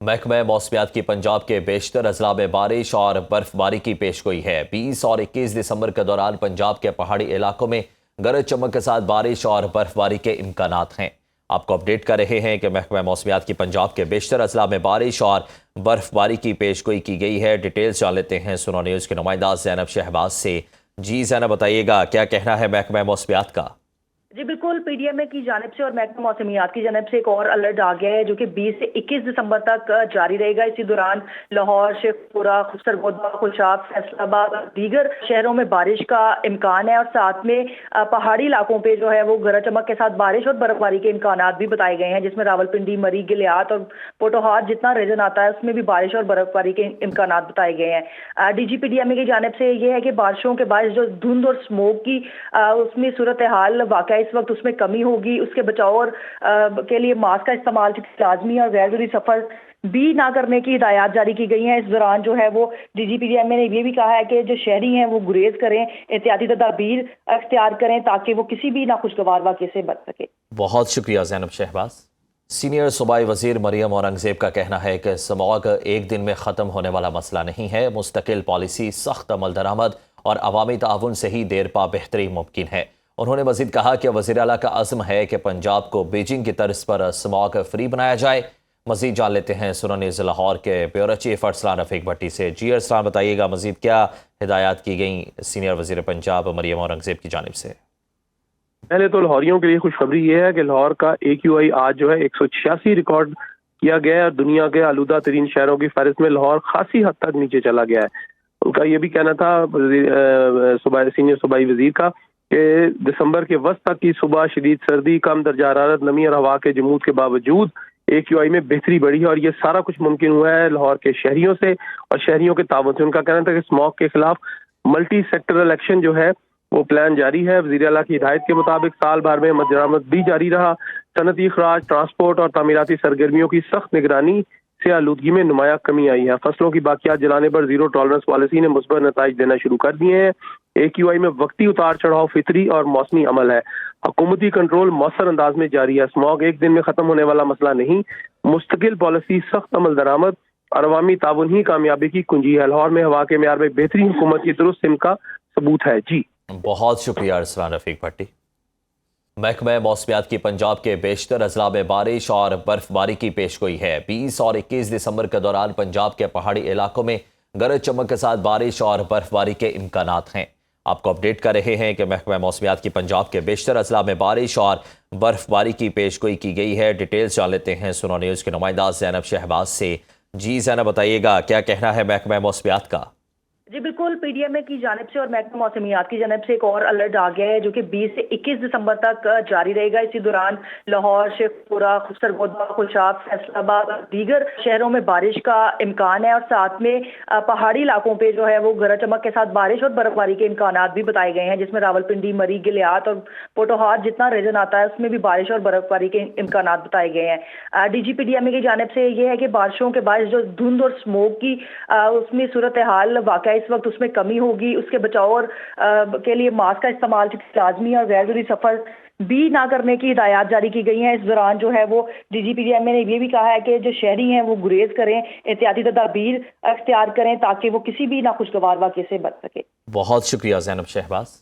महकमा मौसमियात की पंजाब के बेशतर अजला में बारिश और बर्फबारी की पेशगोई है। 20 और 21 दिसंबर के दौरान पंजाब के पहाड़ी इलाकों में गरज चमक के साथ बारिश और बर्फबारी के इम्कानात हैं। आपको अपडेट कर रहे हैं कि महकमा मौसमियात की पंजाब के बेशतर अजला में बारिश और बर्फबारी की पेशगोई की गई है। डिटेल्स जान लेते हैं सुनो न्यूज़ के नुमाइंदा ज़ैनब शहबाज से। जी ज़ैनब, बताइएगा क्या कहना है महकमा मौसमियात का? जी बिल्कुल, पीडीएमए की जानिब से और महकमा मौसमियात की जानिब से एक और अलर्ट आ गया है जो कि 20 से 21 दिसंबर तक जारी रहेगा। इसी दौरान लाहौर, शेखपुरा, सरगोदा, खुशाब, फैसलाबाद और दीगर शहरों में बारिश का इम्कान है और साथ में पहाड़ी इलाकों पे जो है वो गरज चमक के साथ बारिश और बर्फबारी के इम्कानात भी बताए गए हैं, जिसमें रावलपिंडी, मरी, गिलियात और पोटोहार जितना रीजन आता है उसमें भी बारिश और बर्फबारी के इम्कानात बताए गए हैं। डीजीपीडीएमए की जानिब से ये है कि बारिशों के बाद जो धुंध और स्मोक की उसमें सूरत हाल वाकई इस वक्त उसमें कमी होगी। उसके बचाव और के लिए मास्क का इस्तेमाल लाजमी और गैर जरूरी सफर भी ना करने की हिदायत जारी की गई हैं। इस दौरान जो है वो डीजीपीडीएमए ने ये भी कहा है कि जो शहरी हैं वो गुरेज करें, एहतियाती तदाबीर अख्तियार करें ताकि वो किसी भी नाखुशगवार वाक़े से बच सके। बहुत शुक्रिया ज़ैनब शहबाज। सीनियर सूबाई वजीर मरियम औरंगजेब का कहना है कि स्मॉग एक दिन में ख़त्म होने वाला मसला नहीं है। मुस्तकिल पॉलिसी, सख्त अमल दरामद और अवामी ताउन से ही देर पा बेहतरी मुमकिन है। उन्होंने मजीद कहा कि वज़ीर आला का अज़्म है कि पंजाब को बीजिंग की तर्ज पर स्मॉग फ्री बनाया जाए। मजीद जान लेते हैं सुनो न्यूज़ लाहौर के ब्यूरो चीफ अरसलान रफ़ीक भट्टी से। जी अरसलान, बताइएगा मजीद क्या हिदायत की गई सीनियर वज़ीर पंजाब मरियम औरंगजेब की जानिब से? पहले तो लाहौरियों के लिए खुशखबरी ये है कि लाहौर का AQI आज जो है 186 रिकॉर्ड किया गया है और दुनिया के आलूदा तरीन शहरों की फहरिस्त में लाहौर खासी हद तक नीचे चला गया है। उनका ये भी कहना था सीनियर सूबाई वजीर का कि दिसंबर के वस्त तक की सुबह शदीद सर्दी, कम दर्जा हरारत, नमी और हवा के जमूद के बावजूद AQI में बेहतरी बढ़ी है और ये सारा कुछ मुमकिन हुआ है लाहौर के शहरियों से और शहरियों के ताउन से। उनका कहना था कि स्मॉग के खिलाफ मल्टी सेक्टरल एक्शन जो है वो प्लान जारी है। वज़ीर आला की हिदायत के मुताबिक साल भर में मद दरामद भी जारी रहा। सनती अखराज, ट्रांसपोर्ट और तामीराती सरगर्मियों की सख्त निगरानी से आलूदगी में नुमाया कमी आई है। फसलों की बाकियात जलाने पर जीरो टॉलरेंस पॉलिसी ने मुस्बत नताइज देना शुरू कर दिए हैं। AQI में वक्ती उतार चढ़ाव फितरी और मौसमी अमल है। हुकूमती कंट्रोल मौसर अंदाज में जारी है। स्मॉग एक दिन में खत्म होने वाला मसला नहीं। मुस्तकिल पॉलिसी, सख्त अमल दरामद और अवामी ताउन ही कामयाबी की कुंजी है। लाहौर में हवा के मेयार में बेहतरी हुकूमत की दुरुस्त सिम का सबूत है। जी बहुत शुक्रिया अरसलान रफ़ीक भट्टी। महकमा मौसमियात की पंजाब के बेशतर अजला में बारिश और बर्फबारी की पेशगोई है। 20 और 21 दिसंबर के दौरान पंजाब के पहाड़ी इलाकों में गरज चमक के साथ बारिश और बर्फबारी के इम्कानात हैं। आपको अपडेट कर रहे हैं कि महकमा मौसमियात की पंजाब के बेशतर अजला में बारिश और बर्फबारी की पेशगोई की गई है। डिटेल्स जान लेते हैं सुनो न्यूज़ के नुमाइंदा ज़ैनब शहबाज से। जी ज़ैनब, बताइएगा क्या कहना है महकमा मौसमियात का? जी बिल्कुल, पीडीएमए की जानिब से और महकमा मौसमियात की जानिब से एक और अलर्ट आ गया है जो कि 20 से 21 दिसंबर तक जारी रहेगा। इसी दौरान लाहौर, शेखपुरा, सरगोदा, खुशाब, फैसलाबाद और दीगर शहरों में बारिश का इम्कान है और साथ में पहाड़ी इलाकों पे जो है वो गरज चमक के साथ बारिश और बर्फबारी के इम्कानात भी बताए गए हैं, जिसमें रावलपिंडी, मरी, गिलियात और पोटोहार जितना रीजन आता है उसमें भी बारिश और बर्फबारी के इम्कानात बताए गए हैं। डीजीपीडीएमए की जानिब से ये है कि बारिशों के बाद जो धुंध और स्मोक की उसमें सूरत हाल वाकई इस वक्त उसमें कमी होगी। उसके बचाव और के लिए मास्क का इस्तेमाल लाजमी और गैर जरूरी सफर भी ना करने की हिदायत जारी की गई हैं। इस दौरान जो है वो डीजीपीडीएमए ने ये भी कहा है कि जो शहरी हैं वो गुरेज करें, एहतियाती तदाबीर अख्तियार करें ताकि वो किसी भी नाखुशगवार वाक़े से बच सके। बहुत शुक्रिया ज़ैनब शहबाज।